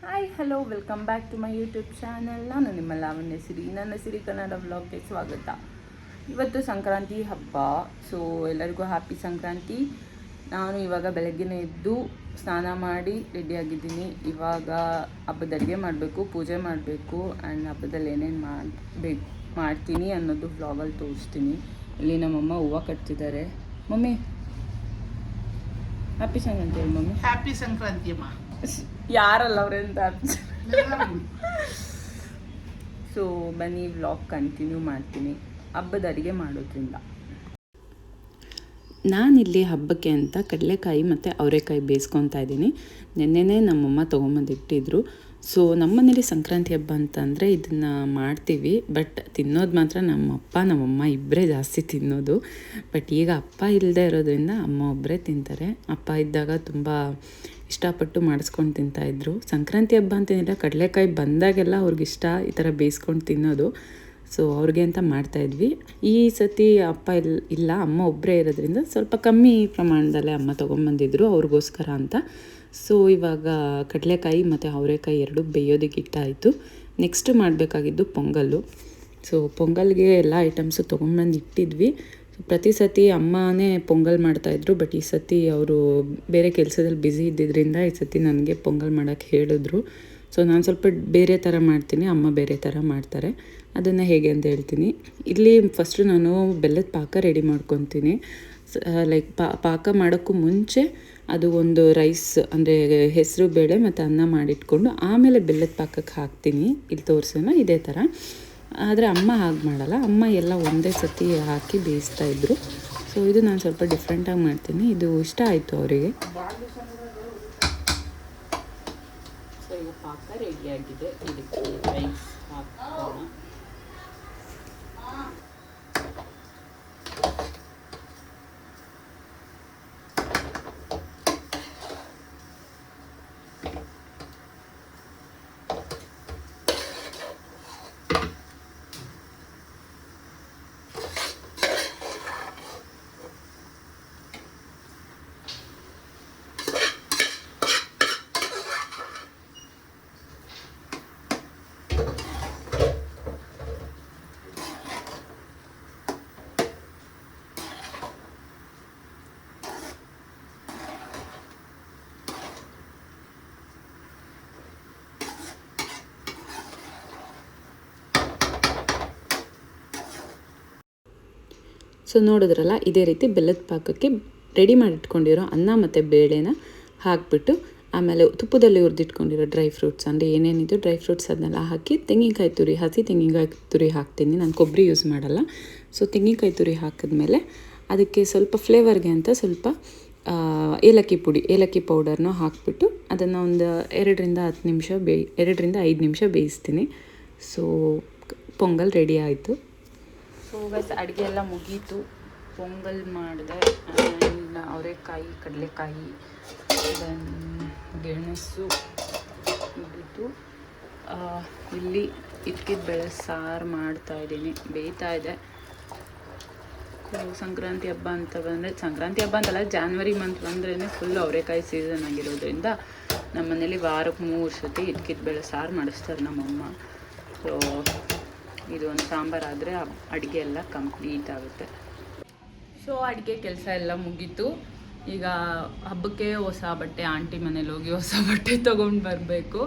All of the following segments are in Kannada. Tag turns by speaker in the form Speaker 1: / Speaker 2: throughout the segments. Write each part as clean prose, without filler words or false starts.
Speaker 1: Hi hello welcome back to my YouTube channel. ನಾನು ನಿಮ್ಮ ಲಾವಣ್ಯ ಸಿರಿ. ನನ್ನ ಸಿರಿ ಕನ್ನಡ ವ್ಲಾಗ್ಗೆ ಸ್ವಾಗತ. ಇವತ್ತು ಸಂಕ್ರಾಂತಿ ಹಬ್ಬ, ಸೊ ಎಲ್ಲರಿಗೂ ಹ್ಯಾಪಿ ಸಂಕ್ರಾಂತಿ. ನಾನು ಇವಾಗ ಬೆಳಗ್ಗೆನೇ ಎದ್ದು ಸ್ನಾನ ಮಾಡಿ ರೆಡಿಯಾಗಿದ್ದೀನಿ. ಇವಾಗ ಹಬ್ಬದ ಅಡುಗೆ ಮಾಡಬೇಕು, ಪೂಜೆ ಮಾಡಬೇಕು ಆ್ಯಂಡ್ ಹಬ್ಬದಲ್ಲಿ ಏನೇನು ಮಾಡ್ತೀನಿ ಅನ್ನೋದು ವ್ಲಾಗಲ್ಲಿ ತೋರಿಸ್ತೀನಿ. ಇಲ್ಲಿ ನಮ್ಮಮ್ಮ ಹೂವು ಕಟ್ತಿದ್ದಾರೆ. ಮಮ್ಮಿ ಹ್ಯಾಪಿ ಸಂಕ್ರಾಂತಿ ಹೇಳಿ ಮಮ್ಮಿ.
Speaker 2: ಹ್ಯಾಪಿ ಸಂಕ್ರಾಂತಿ ಅಮ್ಮ.
Speaker 1: ಯಾರಲ್ಲ ಅವರೆಂತ. ಸೊ ಬನ್ನಿ ವ್ಲಾಗ್ ಕಂಟಿನ್ಯೂ ಮಾಡ್ತೀನಿ ಹಬ್ಬದ ಅಡುಗೆ ಮಾಡೋದ್ರಿಂದ.
Speaker 3: ನಾನಿಲ್ಲಿ ಹಬ್ಬಕ್ಕೆ ಅಂತ ಕಡಲೆಕಾಯಿ ಮತ್ತು ಅವರೆಕಾಯಿ ಬೇಯಿಸ್ಕೊತಾ ಇದ್ದೀನಿ. ನೆನ್ನೆನೇ ನಮ್ಮಮ್ಮ ತೊಗೊಂಬಂದಿಟ್ಟಿದ್ರು. ಸೊ ನಮ್ಮನೇಲಿ ಸಂಕ್ರಾಂತಿ ಹಬ್ಬ ಅಂತಂದರೆ ಇದನ್ನು ಮಾಡ್ತೀವಿ, ಬಟ್ ತಿನ್ನೋದು ಮಾತ್ರ ನಮ್ಮಮ್ಮ ಇಬ್ಬರೇ ಜಾಸ್ತಿ ತಿನ್ನೋದು. ಬಟ್ ಈಗ ಅಪ್ಪ ಇಲ್ಲದೆ ಇರೋದ್ರಿಂದ ಅಮ್ಮ ಒಬ್ಬರೇ ತಿಂತಾರೆ. ಅಪ್ಪ ಇದ್ದಾಗ ತುಂಬ ಇಷ್ಟಪಟ್ಟು ಮಾಡಿಸ್ಕೊಂಡು ತಿಂತಾಯಿದ್ರು. ಸಂಕ್ರಾಂತಿ ಹಬ್ಬ ಅಂತೇನಿಲ್ಲ, ಕಡಲೆಕಾಯಿ ಬಂದಾಗೆಲ್ಲ ಅವ್ರಿಗಿಷ್ಟ ಈ ಥರ ಬೇಯಿಸ್ಕೊಂಡು ತಿನ್ನೋದು. ಸೊ ಅವ್ರಿಗೆ ಅಂತ ಮಾಡ್ತಾಯಿದ್ವಿ. ಈ ಸತಿ ಅಪ್ಪ ಇಲ್ಲ, ಅಮ್ಮ ಒಬ್ಬರೇ ಇರೋದ್ರಿಂದ ಸ್ವಲ್ಪ ಕಮ್ಮಿ ಪ್ರಮಾಣದಲ್ಲೇ ಅಮ್ಮ ತೊಗೊಂಬಂದಿದ್ರು ಅವ್ರಿಗೋಸ್ಕರ ಅಂತ. ಸೊ ಇವಾಗ ಕಡಲೆಕಾಯಿ ಮತ್ತು ಅವರೆಕಾಯಿ ಎರಡೂ ಬೇಯೋದಕ್ಕೆ ಇಟ್ಟಾಯಿತು. ನೆಕ್ಸ್ಟ್ ಮಾಡಬೇಕಾಗಿದ್ದು ಪೊಂಗಲ್ಲು. ಸೊ ಪೊಂಗಲ್ಗೆ ಎಲ್ಲ ಐಟಮ್ಸು ತೊಗೊಂಬಂದು ಇಟ್ಟಿದ್ವಿ. ಪ್ರತಿ ಸತಿ ಅಮ್ಮನೇ ಪೊಂಗಲ್ ಮಾಡ್ತಾಯಿದ್ರು, ಬಟ್ ಈ ಸತಿ ಅವರು ಬೇರೆ ಕೆಲಸದಲ್ಲಿ ಬ್ಯುಸಿ ಇದ್ದಿದ್ದರಿಂದ ಈ ಸತಿ ನನಗೆ ಪೊಂಗಲ್ ಮಾಡೋಕ್ಕೆ ಹೇಳಿದ್ರು. ಸೊ ನಾನು ಸ್ವಲ್ಪ ಬೇರೆ ಥರ ಮಾಡ್ತೀನಿ, ಅಮ್ಮ ಬೇರೆ ಥರ ಮಾಡ್ತಾರೆ. ಅದನ್ನು ಹೇಗೆ ಅಂತ ಹೇಳ್ತೀನಿ. ಇಲ್ಲಿ ಫಸ್ಟು ನಾನು ಬೆಲ್ಲದ ಪಾಕ ರೆಡಿ ಮಾಡ್ಕೊತೀನಿ. ಲೈಕ್ ಪಾಕ ಮಾಡೋಕ್ಕೂ ಮುಂಚೆ ಅದು ಒಂದು ರೈಸ್ ಅಂದರೆ ಹೆಸರು ಬೇಳೆ ಮತ್ತು ಅನ್ನ ಮಾಡಿಟ್ಕೊಂಡು ಆಮೇಲೆ ಬೆಲ್ಲದ ಪಾಕಕ್ಕೆ ಹಾಕ್ತೀನಿ. ಇಲ್ಲಿ ತೋರಿಸೋಣ ಇದೇ ಥರ. ಆದರೆ ಅಮ್ಮ ಹಾಗೆ ಮಾಡಲ್ಲ, ಅಮ್ಮ ಎಲ್ಲ ಒಂದೇ ಸತಿ ಹಾಕಿ ಬೇಯಿಸ್ತಾಯಿದ್ರು. ಸೊ ಇದು ನಾನು ಸ್ವಲ್ಪ ಡಿಫ್ರೆಂಟಾಗಿ ಮಾಡ್ತೀನಿ. ಇದು ಇಷ್ಟ ಆಯಿತು ಅವರಿಗೆ.
Speaker 1: ಸೊ ಈಗ ಪಾಕ ರೆಡಿಯಾಗಿದೆ, ಇದಕ್ಕೆ ರೈಸ್ ಹಾಕೋಣ.
Speaker 3: ಸೊ ನೋಡಿದ್ರಲ್ಲ, ಇದೇ ರೀತಿ ಬೆಲ್ಲದ ಪಾಕಕ್ಕೆ ರೆಡಿ ಮಾಡಿಟ್ಕೊಂಡಿರೋ ಅನ್ನ ಮತ್ತು ಬೇಳೆನ ಹಾಕಿಬಿಟ್ಟು ಆಮೇಲೆ ತುಪ್ಪದಲ್ಲಿ ಹುರಿದಿಟ್ಕೊಂಡಿರೋ ಡ್ರೈ ಫ್ರೂಟ್ಸ್ ಅಂದರೆ ಏನೇನಿದೆ ಡ್ರೈ ಫ್ರೂಟ್ಸ್ ಅದನ್ನೆಲ್ಲ ಹಾಕಿ ತೆಂಗಿನಕಾಯಿ ತುರಿ, ಹಸಿ ತೆಂಗಿನಕಾಯಿ ತುರಿ ಹಾಕ್ತೀನಿ. ನಾನು ಕೊಬ್ಬರಿ ಯೂಸ್ ಮಾಡಲ್ಲ. ಸೊ ತೆಂಗಿನಕಾಯಿ ತುರಿ ಹಾಕಿದ್ಮೇಲೆ ಅದಕ್ಕೆ ಸ್ವಲ್ಪ ಫ್ಲೇವರ್ಗೆ ಅಂತ ಸ್ವಲ್ಪ ಏಲಕ್ಕಿ ಪೌಡರ್ನ ಹಾಕಿಬಿಟ್ಟು ಅದನ್ನು ಒಂದು 2ರಿಂದ 5 ನಿಮಿಷ ಬೇಯಿಸ್ತೀನಿ. ಸೊ ಪೊಂಗಲ್ ರೆಡಿ ಆಯಿತು.
Speaker 1: ಸೊ ಬಸ್ ಅಡುಗೆ ಎಲ್ಲ ಮುಗೀತು. ಪೊಂಗಲ್ ಮಾಡಿದೆ ಆ್ಯಂಡ್ ಅವರೆಕಾಯಿ, ಕಡಲೆಕಾಯಿ, ಗೆಣಸು ಮುಗೀತು. ಇಲ್ಲಿ ಇಟ್ಕಿದ ಬೇಳೆ ಸಾರು ಮಾಡ್ತಾಯಿದ್ದೀನಿ, ಬೇಯ್ತಾ ಇದೆ. ಸಂಕ್ರಾಂತಿ ಹಬ್ಬ ಅಂತ ಬಂದರೆ, ಸಂಕ್ರಾಂತಿ ಹಬ್ಬ ಅಂತಲ್ಲ, ಜಾನ್ವರಿ ಮಂತ್ ಬಂದ್ರೇ ಫುಲ್ ಅವರೆಕಾಯಿ ಸೀಸನ್ ಆಗಿರೋದ್ರಿಂದ ನಮ್ಮ ಮನೇಲಿ ವಾರಕ್ಕೆ 3 ಸತಿ ಇಟ್ಕಿದ ಬೇಳೆ ಸಾರು ಮಾಡಿಸ್ತಾರೆ ನಮ್ಮಮ್ಮ. ಸೊ ಇದು ಒಂದು ಸಾಂಬಾರಾದರೆ ಅಡುಗೆ ಎಲ್ಲ ಕಂಪ್ಲೀಟ್ ಆಗುತ್ತೆ. ಸೊ ಅಡುಗೆ ಕೆಲಸ ಎಲ್ಲ ಮುಗೀತು. ಈಗ ಹಬ್ಬಕ್ಕೆ ಹೊಸ ಬಟ್ಟೆ, ಆಂಟಿ ಮನೇಲಿ ಹೋಗಿ ಹೊಸ ಬಟ್ಟೆ ತೊಗೊಂಡು ಬರಬೇಕು.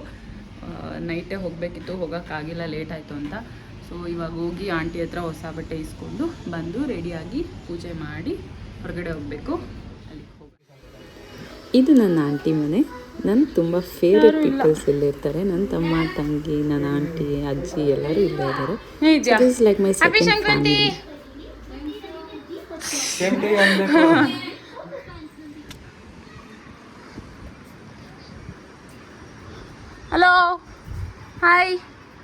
Speaker 1: ನೈಟೇ ಹೋಗಬೇಕಿತ್ತು, ಹೋಗೋಕ್ಕಾಗಿಲ್ಲ, ಲೇಟ್ ಆಯಿತು ಅಂತ. ಸೊ ಇವಾಗ ಹೋಗಿ ಆಂಟಿ ಹತ್ರ ಹೊಸ ಬಟ್ಟೆ ಇಸ್ಕೊಂಡು ಬಂದು ರೆಡಿಯಾಗಿ ಪೂಜೆ ಮಾಡಿ ಹೊರಗಡೆ ಹೋಗಬೇಕು. ಅಲ್ಲಿಗೆ ಹೋಗಿ
Speaker 3: ಇದು ನನ್ನ ಆಂಟಿ ಮನೆ. ನನ್ನ ತುಂಬ ಫೇವ್ರೆಟ್ ಪೀಪಲ್ಸ್ ಇಲ್ಲಿರ್ತಾರೆ. ನನ್ನ ತಮ್ಮ, ತಂಗಿ, ನನ್ನ ಆಂಟಿ, ಅಜ್ಜಿ ಎಲ್ಲರೂ ಇಲ್ಲೇ ಇದ್ದಾರೆ. It is like my second family.
Speaker 1: Hello, hi,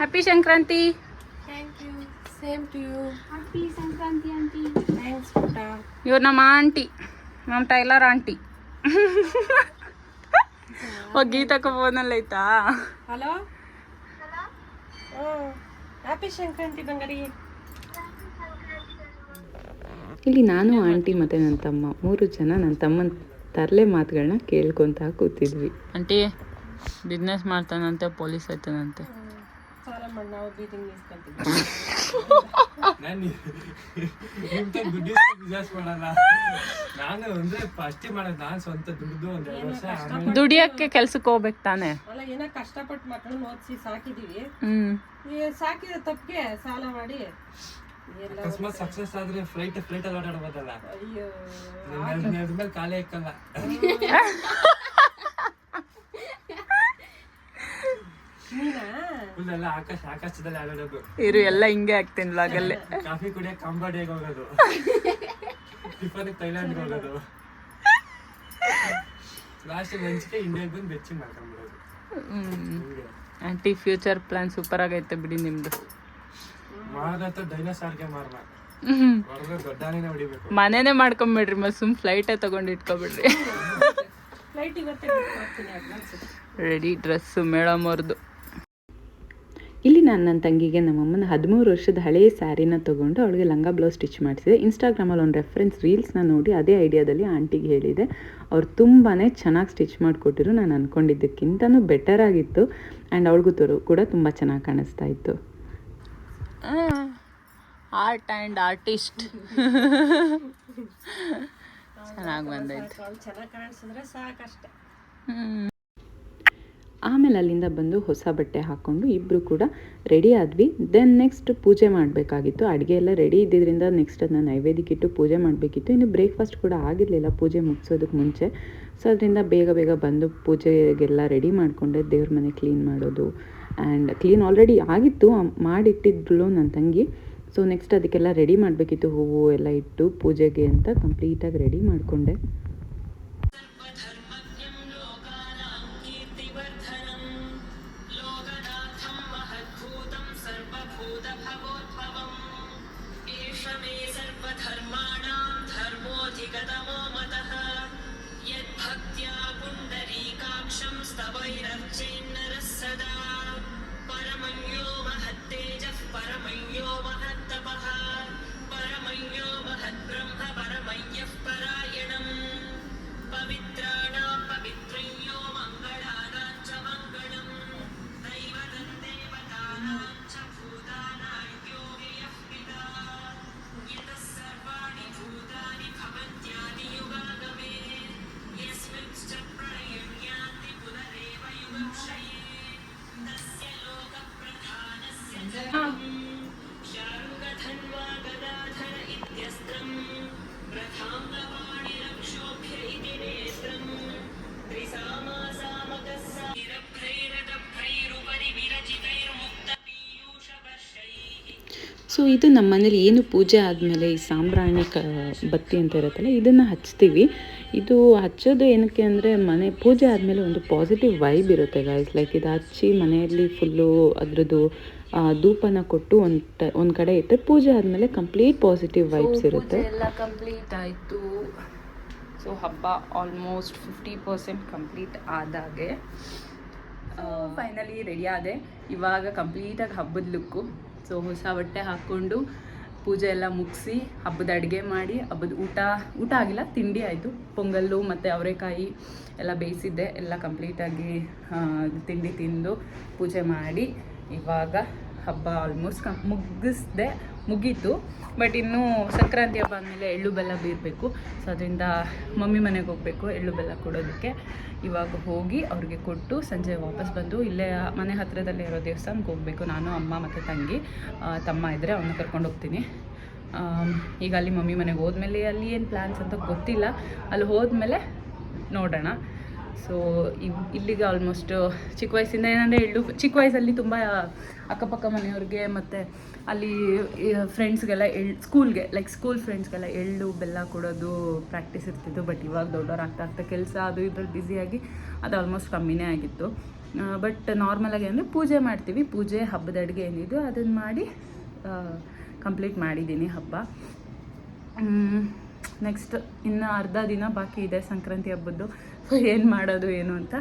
Speaker 1: happy Sankranti.
Speaker 4: Thank you. Same to you. Happy Sankranti, auntie. Thanks, Putta.
Speaker 1: ಇವ್ರು ನಮ್ಮ ಆಂಟಿ, ನಮ್ಮ ಟೈಲರ್ ಆಂಟಿ. ಗೀತಕ್ಕ ಫೋನಲ್ಲಿ ಐತಾ?
Speaker 4: Hello? Oh, happy Sankranti, Bangari.
Speaker 3: ಇಲ್ಲಿ ನಾನು, ಆಂಟಿ ಮತ್ತು ನನ್ನ ತಮ್ಮ 3 ಜನ ನನ್ನ ತಮ್ಮನ ತರಲೆ ಮಾತುಗಳನ್ನ ಕೇಳ್ಕೊತಾ ಕೂತಿದ್ವಿ.
Speaker 1: ಆಂಟಿ ಬಿಸ್ನೆಸ್ ಮಾಡ್ತಾನಂತೆ, ಪೊಲೀಸ್ ಆಯ್ತಾನಂತೆ.
Speaker 4: ಸಾಲ ಮಾಡಿ ನಾವು ಬೀದಿಂಗ್ ನಿಲ್ಸ್ಕೊಂತೀವಿ.
Speaker 2: ನಾನು ಬಿಸ್ನೆಸ್ ಮಾಡಲ್ಲ, ನಾನು ಅಂದ್ರೆ ಫಸ್ಟ್ ಮಾಡೋದು ನಾನು ಸ್ವಂತ ದುಡ್ದು ಒಂದ್ 2 ವರ್ಷ ಆಮೇಲೆ
Speaker 1: ದುಡಿಯಕ್ಕೆ ಕೆಲ್ಸಕ್ಕೆ ಹೋಗ್ಬೇಕು ತಾನೆ.
Speaker 4: ಅಲ್ಲ ಏನೋ ಕಷ್ಟಪಟ್ಟು ಮಕ್ಕಳನ್ನ ಓದಿಸಿ ಸಾಕಿದೀವಿ,
Speaker 1: ಹ್ಮ್
Speaker 4: ಈ ಸಾಕಿದ ತಪ್ಪಿಗೆ ಸಾಲ ಮಾಡಿ ಎಲ್ಲ
Speaker 2: ಅಕಸ್ಮಾತ್ ಸಕ್ಸಸ್ ಆದ್ರೆ ಫ್ಲೈಟ್ ಅಲ್ಲಿ ಓಡಾಡಬೋದಲ್ಲ,
Speaker 4: ಅಯ್ಯೋ
Speaker 2: ನೆಲದ ಮೇಲೆ ಕಾಲೇ ಇಕ್ಕಲ್ಲ.
Speaker 4: ನೀನಾ
Speaker 2: ಫುಲ್ ಎಲ್ಲ ಆಕಾಶದಲ್ಲಿ ಆಡೋದು.
Speaker 1: ಇರು ಎಲ್ಲ ಹಿಂಗೆ ಆಗ್ತೀನಿ ಲಾಗಲ್ಲೇ.
Speaker 2: ಕಾಫಿ ಕುಡಿಯಕ್ಕೆ ಕಂಬೋಡಿಯಾಗ ಹೋಗೋದು, ಟಿಫನ್ ಥೈಲ್ಯಾಂಡ್ಗೆ ಹೋಗೋದು, ಲಾಸ್ಟ್ ಲಂಚ್ಗೆ ಇಂಡಿಯಾಗೆ ಬಂದು ಬೆಚ್ಚಿ ಮಾಡ್ಕೊಂಡ್ಬಿಡೋದು.
Speaker 1: ಆಂಟಿ ಫ್ಯೂಚರ್ ಪ್ಲಾನ್ ಸೂಪರ್ ಆಗೈತೆ ಬಿಡಿ ನಿಮ್ದು.
Speaker 2: ಮಾರತ್ತ ಡೈನೋಸಾರ್ಗೆ ಮಾರ್ಮ ಹೊಡೆದ್ರೆ ದೊಡ್ಡಾನೇನೆ ಹೊಡಿಬೇಕು.
Speaker 1: ಮನೇನೆ ಮಾಡ್ಕೊಂಬಿಡ್ರಿ, ಮತ್ತೆ ಸುಮ್ ಫ್ಲೈಟೇ ತಗೊಂಡು ಇಟ್ಕೊಬಿಡ್ರಿ.
Speaker 4: ಫ್ಲೈಟ್ ಇವತ್ತೇ ಬುಕ್ ಮಾಡ್ತೀನಿ ಅಡ್ವಾನ್ಸ್.
Speaker 1: ರೆಡಿ ಡ್ರೆಸ್ಸು ಮೇಡಮ್ ಅವ್ರದ್ದು.
Speaker 3: ಇಲ್ಲಿ ನಾನು ನನ್ನ ತಂಗಿಗೆ ನಮ್ಮಮ್ಮನ 13 ವರ್ಷದ ಹಳೆಯ ಸ್ಯಾರಿನ ತೊಗೊಂಡು ಅವಳಿಗೆ ಲಂಗ ಬ್ಲೌಸ್ ಸ್ಟಿಚ್ ಮಾಡಿಸಿದೆ. ಇನ್ಸ್ಟಾಗ್ರಾಮಲ್ಲಿ ಒಂದು ರೆಫರೆನ್ಸ್ ರೀಲ್ಸ್ನ ನೋಡಿ ಅದೇ ಐಡಿಯಾದಲ್ಲಿ ಆಂಟಿಗೆ ಹೇಳಿದೆ. ಅವ್ರು ತುಂಬಾ ಚೆನ್ನಾಗಿ ಸ್ಟಿಚ್ ಮಾಡಿಕೊಟ್ಟಿರು. ನಾನು ಅಂದ್ಕೊಂಡಿದ್ದಕ್ಕಿಂತನೂ ಬೆಟರ್ ಆಗಿತ್ತು ಆ್ಯಂಡ್ ಅವ್ಳಿಗೂ ಕೂಡ ತುಂಬ ಚೆನ್ನಾಗಿ ಕಾಣಿಸ್ತಾ ಇತ್ತು.
Speaker 1: ಆರ್ಟ್ ಆ್ಯಂಡ್ ಆರ್ಟಿಸ್ಟ್ ಚೆನ್ನಾಗಿ ಬಂದೈತೆ.
Speaker 4: ಚೆನ್ನಾಗಿ ಕಾಣಿಸಿದ್ರೆ ಸಾಕಷ್ಟೆ.
Speaker 3: ಆಮೇಲೆ ಅಲ್ಲಿಂದ ಬಂದು ಹೊಸ ಬಟ್ಟೆ ಹಾಕ್ಕೊಂಡು ಇಬ್ಬರು ಕೂಡ ರೆಡಿ ಆದ್ವಿ. ದೆನ್ ನೆಕ್ಸ್ಟ್ ಪೂಜೆ ಮಾಡಬೇಕಾಗಿತ್ತು. ಅಡುಗೆ ಎಲ್ಲ ರೆಡಿ ಇದ್ದಿದ್ದರಿಂದ ನೆಕ್ಸ್ಟ್ ಅದನ್ನ ನೈವೇದ್ಯಕ್ಕೆ ಇಟ್ಟು ಪೂಜೆ ಮಾಡಬೇಕಿತ್ತು. ಇನ್ನು ಬ್ರೇಕ್ಫಾಸ್ಟ್ ಕೂಡ ಆಗಿರಲಿಲ್ಲ ಪೂಜೆ ಮುಗಿಸೋದಕ್ಕೆ ಮುಂಚೆ. ಸೊ ಅದರಿಂದ ಬೇಗ ಬಂದು ಪೂಜೆಗೆಲ್ಲ ರೆಡಿ ಮಾಡಿಕೊಂಡೆ. ದೇವ್ರ ಮನೆ ಕ್ಲೀನ್ ಮಾಡೋದು ಆ್ಯಂಡ್ ಕ್ಲೀನ್ ಆಲ್ರೆಡಿ ಆಗಿತ್ತು, ಮಾಡಿಟ್ಟಿದ್ಳು ನನ್ನ ತಂಗಿ. ಸೊ ನೆಕ್ಸ್ಟ್ ಅದಕ್ಕೆಲ್ಲ ರೆಡಿ ಮಾಡಬೇಕಿತ್ತು, ಹೂವು ಎಲ್ಲ ಇಟ್ಟು ಪೂಜೆಗೆ ಅಂತ ಕಂಪ್ಲೀಟಾಗಿ ರೆಡಿ ಮಾಡಿಕೊಂಡೆ. ಸೊ ಇದು ನಮ್ಮ ಮನೇಲಿ ಏನು ಪೂಜೆ ಆದಮೇಲೆ ಈ ಸಾಂಬ್ರಾಣಿ ಬತ್ತಿ ಅಂತ ಇರುತ್ತಲ್ಲ, ಇದನ್ನು ಹಚ್ತೀವಿ. ಇದು ಹಚ್ಚೋದು ಏನಕ್ಕೆ ಅಂದರೆ ಮನೆ ಪೂಜೆ ಆದಮೇಲೆ ಒಂದು ಪಾಸಿಟಿವ್ ವೈಬ್ ಇರುತ್ತೆ ಗೈಸ್. ಲೈಕ್ ಇದು ಹಚ್ಚಿ ಮನೆಯಲ್ಲಿ ಫುಲ್ಲು ಅದ್ರದ್ದು ಧೂಪನ ಕೊಟ್ಟು ಒಂದು ಕಡೆ ಇಟ್ಟರೆ ಪೂಜೆ ಆದಮೇಲೆ ಕಂಪ್ಲೀಟ್ ಪಾಸಿಟಿವ್ ವೈಬ್ಸ್ ಇರುತ್ತೆ.
Speaker 1: ಎಲ್ಲ ಕಂಪ್ಲೀಟ್ ಆಯಿತು. ಸೊ ಹಬ್ಬ ಆಲ್ಮೋಸ್ಟ್ 50% ಕಂಪ್ಲೀಟ್ ಆದಾಗೆ ಫೈನಲಿ ರೆಡಿ ಆದೆ. ಇವಾಗ ಕಂಪ್ಲೀಟಾಗಿ ಹಬ್ಬದ ಲುಕ್ಕು. ಸೊ ಹೊಸ ಬಟ್ಟೆ ಹಾಕ್ಕೊಂಡು ಪೂಜೆ ಎಲ್ಲ ಮುಗಿಸಿ ಹಬ್ಬದ ಅಡುಗೆ ಮಾಡಿ ಹಬ್ಬದ ಊಟ ಆಗಿಲ್ಲ, ತಿಂಡಿ ಆಯಿತು. ಪೊಂಗಲ್ಲು ಮತ್ತು ಅವರೆಕಾಯಿ ಎಲ್ಲ ಬೇಯಿಸಿದ್ದೆ. ಎಲ್ಲ ಕಂಪ್ಲೀಟಾಗಿ ತಿಂಡಿ ತಿಂದು ಪೂಜೆ ಮಾಡಿ ಇವಾಗ ಹಬ್ಬ ಆಲ್ಮೋಸ್ಟ್ ಮುಗೀತು. ಬಟ್ ಇನ್ನೂ ಸಂಕ್ರಾಂತಿ ಹಬ್ಬ ಆದಮೇಲೆ ಎಳ್ಳು ಬೆಲ್ಲ ಬೀರಬೇಕು. ಸೊ ಅದರಿಂದ ಮಮ್ಮಿ ಮನೆಗೆ ಹೋಗಬೇಕು ಎಳ್ಳು ಬೆಲ್ಲ ಕೊಡೋದಕ್ಕೆ. ಇವಾಗ ಹೋಗಿ ಅವ್ರಿಗೆ ಕೊಟ್ಟು ಸಂಜೆ ವಾಪಸ್ ಬಂದು ಇಲ್ಲೇ ಮನೆ ಹತ್ತಿರದಲ್ಲೇ ಇರೋ ದೇವಸ್ಥಾನಕ್ಕೆ ಹೋಗಬೇಕು. ನಾನು, ಅಮ್ಮ ಮತ್ತು ತಂಗಿ, ತಮ್ಮ ಇದ್ದರೆ ಅವನ್ನ ಕರ್ಕೊಂಡು ಹೋಗ್ತೀನಿ. ಈಗ ಅಲ್ಲಿ ಮಮ್ಮಿ ಮನೆಗೆ ಹೋದ್ಮೇಲೆ ಅಲ್ಲಿ ಏನು ಪ್ಲ್ಯಾನ್ಸ್ ಅಂತ ಗೊತ್ತಿಲ್ಲ. ಅಲ್ಲಿ ಹೋದ್ಮೇಲೆ ನೋಡೋಣ. ಸೊ ಇಲ್ಲಿಗೆ ಆಲ್ಮೋಸ್ಟ್ ಚಿಕ್ಕ ವಯಸ್ಸಿಂದ ಏನಂದರೆ ಚಿಕ್ಕ ವಯಸ್ಸಲ್ಲಿ ತುಂಬ ಅಕ್ಕಪಕ್ಕ ಮನೆಯವ್ರಿಗೆ ಮತ್ತು ಅಲ್ಲಿ ಫ್ರೆಂಡ್ಸ್ಗೆಲ್ಲ ಸ್ಕೂಲ್ ಫ್ರೆಂಡ್ಸ್ಗೆಲ್ಲ ಎಳ್ಳು ಬೆಲ್ಲ ಕೊಡೋದು ಪ್ರಾಕ್ಟೀಸ್ ಇರ್ತಿತ್ತು. ಬಟ್ ಇವಾಗ ದೊಡ್ಡವ್ರು ಆಗ್ತಾ ಕೆಲಸ ಅದು ಇದ್ರಲ್ಲಿ ಬ್ಯುಸಿಯಾಗಿ ಅದು ಆಲ್ಮೋಸ್ಟ್ ಕಮ್ಮಿನೇ ಆಗಿತ್ತು. ಬಟ್ ನಾರ್ಮಲಾಗಿ ಅಂದರೆ ಪೂಜೆ ಮಾಡ್ತೀವಿ. ಪೂಜೆ ಹಬ್ಬದ ಅಡುಗೆ ಏನಿದೆಯೋ ಅದನ್ನು ಮಾಡಿ ಕಂಪ್ಲೀಟ್ ಮಾಡಿದ್ದೀನಿ ಹಬ್ಬ. ನೆಕ್ಸ್ಟ್ ಇನ್ನು ಅರ್ಧ ದಿನ ಬಾಕಿ ಇದೆ ಸಂಕ್ರಾಂತಿ ಹಬ್ಬದ್ದು. ಸೊ ಏನು ಮಾಡೋದು ಏನು ಅಂತ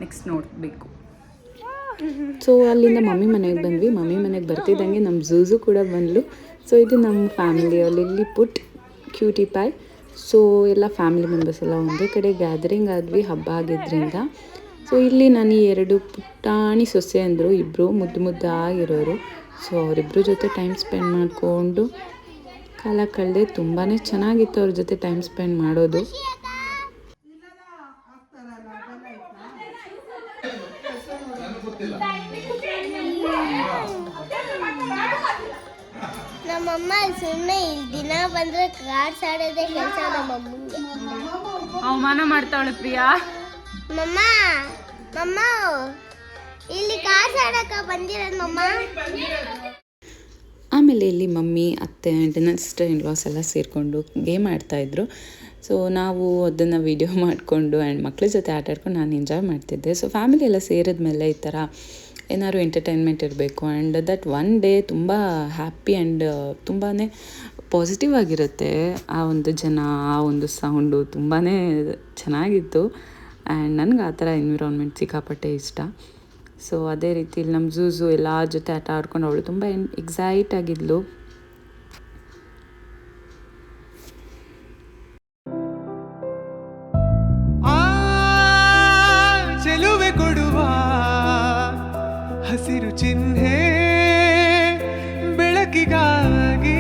Speaker 1: ನೆಕ್ಸ್ಟ್ ನೋಡಬೇಕು.
Speaker 3: ಸೊ ಅಲ್ಲಿಂದ ಮಮ್ಮಿ ಮನೆಗೆ ಬಂದ್ವಿ. ಮಮ್ಮಿ ಮನೆಗೆ ಬರ್ತಿದ್ದಂಗೆ ನಮ್ಮ ಝೂಝು ಕೂಡ ಬಂದ್ಲು. ಸೊ ಇದು ನಮ್ಮ ಫ್ಯಾಮಿಲಿಯಲ್ಲಿ ಲಿಪುಟ್ ಕ್ಯೂಟಿ ಪಾಯ್. ಸೊ ಎಲ್ಲ ಫ್ಯಾಮಿಲಿ ಮೆಂಬರ್ಸ್ ಎಲ್ಲ ಒಂದೇ ಕಡೆ ಗ್ಯಾದರಿಂಗ್ ಆದ್ವಿ ಹಬ್ಬ ಆಗಿದ್ದರಿಂದ. ಸೊ ಇಲ್ಲಿ ನಾನು ಈ 2 ಪುಟ್ಟಾಣಿ ಸೊಸೆ ಅಂದರು, ಇಬ್ಬರು ಮುದ್ದಾಗಿರೋರು. ಸೊ ಅವರಿಬ್ಬರ ಜೊತೆ ಟೈಮ್ ಸ್ಪೆಂಡ್ ಮಾಡಿಕೊಂಡು ಕಾಲ ಕಳೆದೆ. ತುಂಬಾ ಚೆನ್ನಾಗಿತ್ತು ಅವ್ರ ಜೊತೆ ಟೈಮ್ ಸ್ಪೆಂಡ್ ಮಾಡೋದು.
Speaker 4: ನಮ್ಮಮ್ಮ ಸುಮ್ಮನೆ ಇಲ್ಲಿ ದಿನ ಬಂದ್ರೆ ಕಾರ್ಡ್ಸ್ ಆಡೋದೇ ಕೆಲಸ ನಮ್ಮಮ್ಮಂಗೆ.
Speaker 1: ಅವಮಾನ ಮಾಡ್ತಾವಳೆ ಪ್ರಿಯಾ.
Speaker 4: ಮಮ್ಮ ಮಮ್ಮ ಇಲ್ಲಿ ಕಾರ್ಡ್ಸ್ ಆಡಕ್ಕೆ ಬಂದಿರೋದು ಮಮ್ಮ.
Speaker 3: ಆಮೇಲೆ ಇಲ್ಲಿ ಮಮ್ಮಿ, ಅತ್ತೆ ಆ್ಯಂಡ್ ನನ್ನ ಸಿಸ್ಟರ್ ಇನ್ ಲಾಸ್ ಎಲ್ಲ ಸೇರಿಕೊಂಡು ಗೇಮ್ ಆಡ್ತಾಯಿದ್ರು. ಸೊ ನಾವು ಅದನ್ನು ವಿಡಿಯೋ ಮಾಡಿಕೊಂಡು ಆ್ಯಂಡ್ ಮಕ್ಳ ಜೊತೆ ಆಟ ಆಡ್ಕೊಂಡು ನಾನು ಎಂಜಾಯ್ ಮಾಡ್ತಿದ್ದೆ. ಸೊ ಫ್ಯಾಮಿಲಿ ಎಲ್ಲ ಸೇರಿದ್ಮೇಲೆ ಈ ಥರ ಏನಾದ್ರು ಎಂಟರ್ಟೈನ್ಮೆಂಟ್ ಇರಬೇಕು ಆ್ಯಂಡ್ ದಟ್ ಒನ್ ಡೇ ತುಂಬ ಹ್ಯಾಪಿ ಆ್ಯಂಡ್ ತುಂಬಾ ಪಾಸಿಟಿವ್ ಆಗಿರುತ್ತೆ. ಆ ಒಂದು ಜನ, ಆ ಒಂದು ಸೌಂಡು ತುಂಬಾ ಚೆನ್ನಾಗಿತ್ತು. ಆ್ಯಂಡ್ ನನಗೆ ಆ ಥರ ಎನ್ವಿರಾನ್ಮೆಂಟ್ ಸಿಕ್ಕಾಪಟ್ಟೆ ಇಷ್ಟ. ಸೊ ಅದೇ ರೀತಿ ಇಲ್ಲಿ ನಮ್ಮ ಝೂಝು ಎಲ್ಲ ಜೊತೆ ಆಟ ಆಡ್ಕೊಂಡು ಅವಳು ತುಂಬ ಎಕ್ಸೈಟ್ ಆಗಿದ್ಲು.
Speaker 2: ಚೆಲುವೆ ಕೊಡುವ ಹಸಿರು ಚಿಹ್ನೆ ಬೆಳಕಿಗಾಗಿ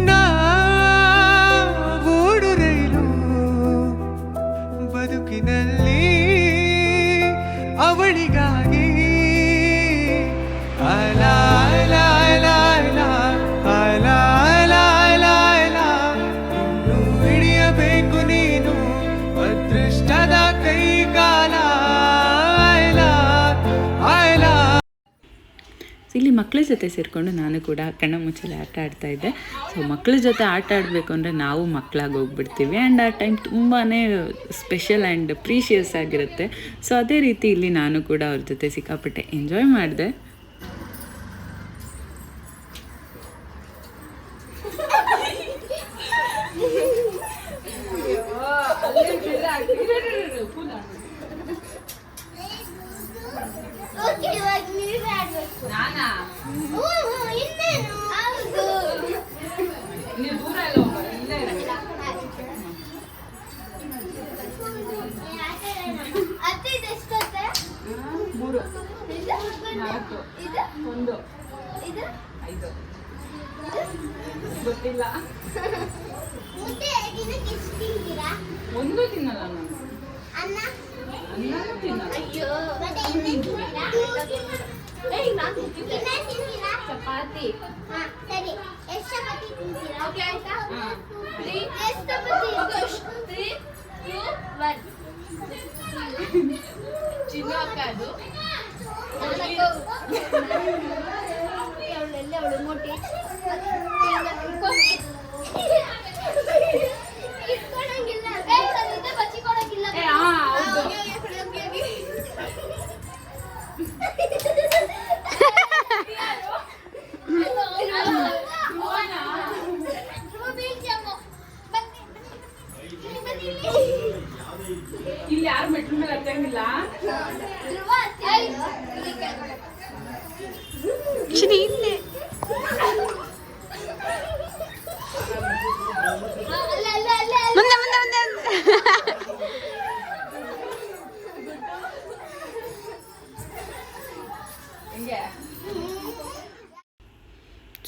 Speaker 2: ನಾವೋಡು ರೈಲು ಬದುಕಿನಲ್ಲಿ ಅವಳಿಗಾಗಿ ಅಲಾ ಅಲಾ ಅಲಾ ಅಲಾ ಅಲಾ ಅಲಾ ಅಲಾ ಅಲಾ ಇನ್ನು ಹಿಡಿಯಬೇಕು ನೀನು ಅದೃಷ್ಟದ ಕೈಗಾಲ.
Speaker 3: ಇಲ್ಲಿ ಮಕ್ಕಳ ಜೊತೆ ಸೇರಿಕೊಂಡು ನಾನು ಕೂಡ ಕಣ್ಣ ಮುಚ್ಚಲೆ ಆಟ ಆಡ್ತಾಯಿದ್ದೆ. ಸೊ ಮಕ್ಕಳ ಜೊತೆ ಆಟ ಆಡಬೇಕು ಅಂದರೆ ನಾವು ಮಕ್ಕಳಾಗಿ ಹೋಗ್ಬಿಡ್ತೀವಿ ಆ್ಯಂಡ್ ಆ ಟೈಮ್ ತುಂಬಾ ಸ್ಪೆಷಲ್ ಆ್ಯಂಡ್ ಪ್ರೀಷಿಯಸ್ ಆಗಿರುತ್ತೆ. ಸೊ ಅದೇ ರೀತಿ ಇಲ್ಲಿ ನಾನು ಕೂಡ ಅವ್ರ ಜೊತೆ ಸಿಕ್ಕಾಪಟ್ಟೆ ಎಂಜಾಯ್ ಮಾಡಿದೆ.
Speaker 1: ಗೊತ್ತಿಲ್ಲ, ಒಂದು ತಿನ್ನಲ್ಲ ನಾನು. ಚಪಾತಿ.
Speaker 4: ಸರಿ, ಎಷ್ಟು ಚಪಾತಿ ತಿಂತೀರಾ? ಚಿನ್ನ ಅದು ಅವಳು ಮೋಟಿ ಇಟ್ಕೊಳಂಗಿಲ್ಲ, ಬಚ್ಚಿ ಕೊಡಂಗಿಲ್ಲ.
Speaker 1: ಇಲ್ಲಿ ಯಾರು ಮೆಟ್ಲ ಮೇಲೆ ಹತ್ತಂಗಿಲ್ಲ.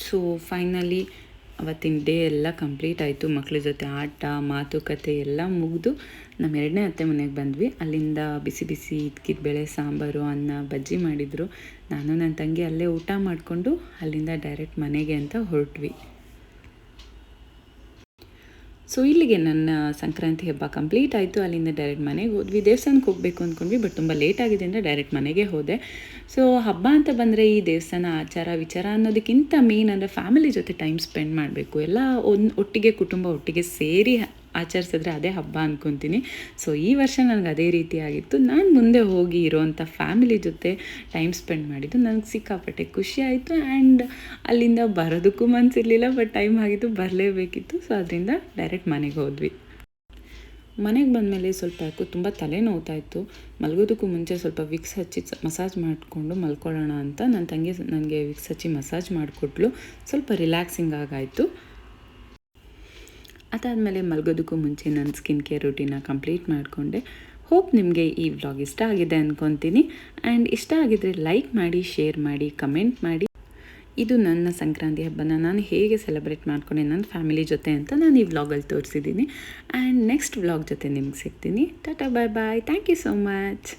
Speaker 3: ಸೊ ಫೈನಲಿ ಅವತ್ತಿನ ಡೇ ಎಲ್ಲ ಕಂಪ್ಲೀಟ್ ಆಯಿತು. ಮಕ್ಕಳ ಜೊತೆ ಆಟ, ಮಾತುಕತೆ ಎಲ್ಲ ಮುಗಿದು ನಮ್ಮ 2ನೇ ಅತ್ತೆ ಮನೆಗೆ ಬಂದ್ವಿ. ಅಲ್ಲಿಂದ ಬಿಸಿ ಬಿಸಿ ಬೇಳೆ ಸಾಂಬಾರು, ಅನ್ನ, ಬಜ್ಜಿ ಮಾಡಿದರು. ನಾನು ನನ್ನ ತಂಗಿ ಅಲ್ಲೇ ಊಟ ಮಾಡಿಕೊಂಡು ಅಲ್ಲಿಂದ ಡೈರೆಕ್ಟ್ ಮನೆಗೆ ಅಂತ ಹೊರಟ್ವಿ. ಸೊ ಇಲ್ಲಿಗೆ ನನ್ನ ಸಂಕ್ರಾಂತಿ ಹಬ್ಬ ಕಂಪ್ಲೀಟ್ ಆಯಿತು. ಅಲ್ಲಿಂದ ಡೈರೆಕ್ಟ್ ಮನೆಗೆ ಹೋದ್ವಿ. ದೇವಸ್ಥಾನಕ್ಕೆ ಹೋಗಬೇಕು ಅಂದ್ಕೊಂಡ್ವಿ, ಬಟ್ ತುಂಬ ಲೇಟ್ ಆಗಿದೆ ಅಂದರೆ ಡೈರೆಕ್ಟ್ ಮನೆಗೆ ಹೋದೆ. ಸೊ ಹಬ್ಬ ಅಂತ ಬಂದರೆ ಈ ದೇವಸ್ಥಾನ ಆಚಾರ ವಿಚಾರ ಅನ್ನೋದಕ್ಕಿಂತ ಮೇನ್ ಅಂದರೆ ಫ್ಯಾಮಿಲಿ ಜೊತೆ ಟೈಮ್ ಸ್ಪೆಂಡ್ ಮಾಡಬೇಕು. ಎಲ್ಲ ಒಟ್ಟಿಗೆ ಕುಟುಂಬ ಒಟ್ಟಿಗೆ ಸೇರಿ ಆಚರಿಸಿದ್ರೆ ಅದೇ ಹಬ್ಬ ಅಂದ್ಕೊತೀನಿ. ಸೊ ಈ ವರ್ಷ ನನಗೆ ಅದೇ ರೀತಿ ಆಗಿತ್ತು. ನಾನು ಮುಂದೆ ಹೋಗಿ ಇರೋವಂಥ ಫ್ಯಾಮಿಲಿ ಜೊತೆ ಟೈಮ್ ಸ್ಪೆಂಡ್ ಮಾಡಿದ್ದು ನನಗೆ ಸಿಕ್ಕಾಪಟ್ಟೆ ಖುಷಿ ಆಯಿತು. ಆ್ಯಂಡ್ ಅಲ್ಲಿಂದ ಬರೋದಕ್ಕೂ ಮನಸ್ಸಿರಲಿಲ್ಲ, ಬಟ್ ಟೈಮ್ ಆಗಿತ್ತು, ಬರಲೇಬೇಕಿತ್ತು. ಸೊ ಅದರಿಂದ ಡೈರೆಕ್ಟ್ ಮನೆಗೆ ಹೋದ್ವಿ. ಮನೆಗೆ ಬಂದಮೇಲೆ ಸ್ವಲ್ಪ ಯಾಕೋ ತುಂಬ ತಲೆ ನೋವ್ತಾಯಿತ್ತು. ಮಲಗೋದಕ್ಕೂ ಮುಂಚೆ ಸ್ವಲ್ಪ ವಿಕ್ಸ್ ಹಚ್ಚಿ ಮಸಾಜ್ ಮಾಡಿಕೊಂಡು ಮಲ್ಕೊಳ್ಳೋಣ ಅಂತ ನನ್ನ ತಂಗಿ ನನಗೆ ವಿಕ್ಸ್ ಹಚ್ಚಿ ಮಸಾಜ್ ಮಾಡಿಕೊಟ್ಲು. ಸ್ವಲ್ಪ ರಿಲ್ಯಾಕ್ಸಿಂಗ್ ಆಗಾಯಿತು. ಅದಾದಮೇಲೆ ಮಲಗೋದಕ್ಕೂ ಮುಂಚೆ ನನ್ನ ಸ್ಕಿನ್ ಕೇರ್ ರೂಟೀನ ಕಂಪ್ಲೀಟ್ ಮಾಡಿಕೊಂಡೆ. ಹೋಪ್ ನಿಮಗೆ ಈ ವ್ಲಾಗ್ ಇಷ್ಟ ಆಗಿದೆ ಅಂದ್ಕೊತೀನಿ. ಆ್ಯಂಡ್ ಇಷ್ಟ ಆಗಿದರೆ ಲೈಕ್ ಮಾಡಿ, ಶೇರ್ ಮಾಡಿ, ಕಮೆಂಟ್ ಮಾಡಿ. ಇದು ನನ್ನ ಸಂಕ್ರಾಂತಿ ಹಬ್ಬನ ನಾನು ಹೇಗೆ ಸೆಲೆಬ್ರೇಟ್ ಮಾಡ್ಕೊಂಡೆ ನನ್ನ ಫ್ಯಾಮಿಲಿ ಜೊತೆ ಅಂತ ನಾನು ಈ ವ್ಲಾಗಲ್ಲಿ ತೋರಿಸಿದ್ದೀನಿ. ಆ್ಯಂಡ್ ನೆಕ್ಸ್ಟ್ ವ್ಲಾಗ್ ಜೊತೆ ನಿಮ್ಗೆ ಸಿಗ್ತೀನಿ. Tata, bye bye. Thank you so much.